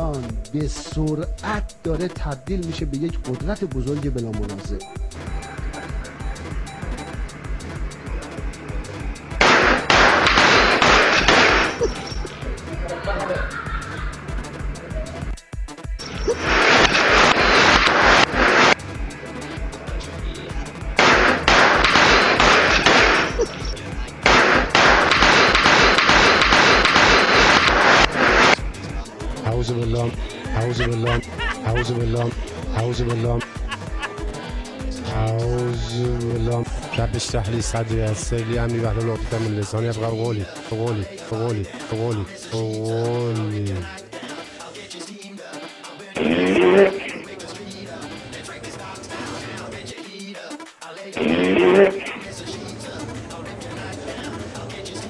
ایران به سرعت داره تبدیل میشه به یک قدرت بزرگ بلا منازع. أعوذ بالله أعوذ بالله أعوذ بالله أعوذ بالله أعوذ بالله رب اشرح لي صدري ويسر لي أمري واحلل عقدة من لساني يفقهوا قولي قولي قولي قولي قولي.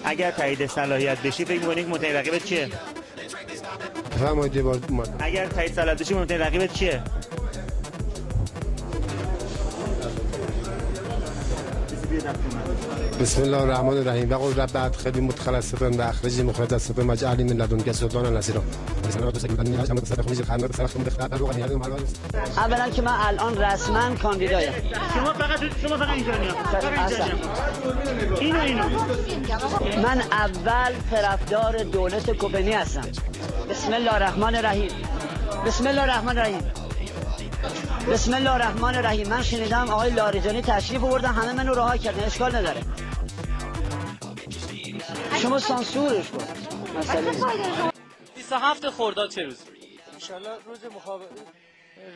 اگر تایید صلاحیت بشی فکر می‌کنی متهم رقیبت کیه؟ بفرمایید یه بار اگر تایید صلاحیت بشی متهم رقیبت کیه؟ بسم الله الرحمن الرحیم و قل رب ادخلنی مدخل صدق و اخرجنی مخرج صدق واجعلنی من لدنک سلطانا نصیرا. اولا که من الان رسما کاندیدایم. شما فقط اینجانیا. اینو من اول طرفدار دولت کوپنی هستم. بسم الله الرحمن الرحیم. بسم الله الرحمن الرحیم. بسم الله الرحمن الرحیم. من شنیدم آقای لاریجانی تشریف آوردن همه منو رها کردن، اشکال نداره. شما سانسورش کن. مثلا 27 خرداد چه روز؟ انشالله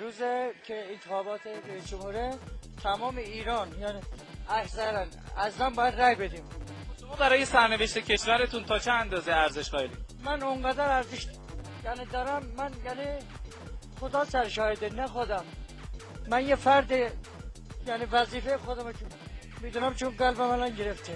روز که انتخابات رئیس جمهوره تمام ایران یعنی اکثرا ازم باید رای بدیم. شما برای سرنوشت کشورتون تا چه اندازه ارزش قائلید؟ من اونقدر ارزش یعنی دارم، من یعنی خدا سرشاهده نه خودم، من یه فرد یعنی وظیفه خودم میدونم چون قلبم الان گرفته.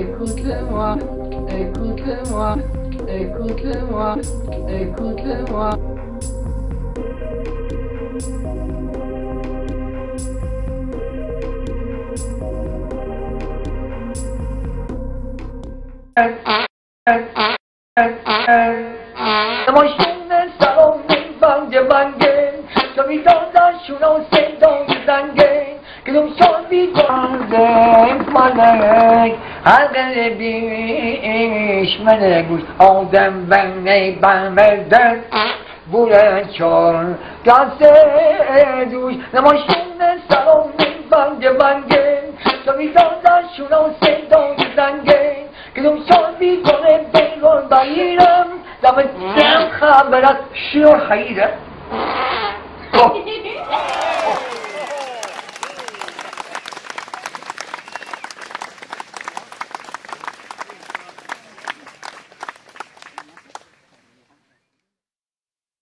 Écoute-moi, écoute-moi, écoute-moi, écoute-moi. نمایشون سلام بانگ بانگه سمیدان شونو سیدان زنگه کدوم شان بیدانگه مالک هر قلبیش ملگوش آدم بنی بمردن بوره چون گازه دوش نمایشون سلام بانگ بانگه سمیدان شونو سیدان زنگه کدوم شان بیدانه بیرون بایرم لما دم خبرت شو حیره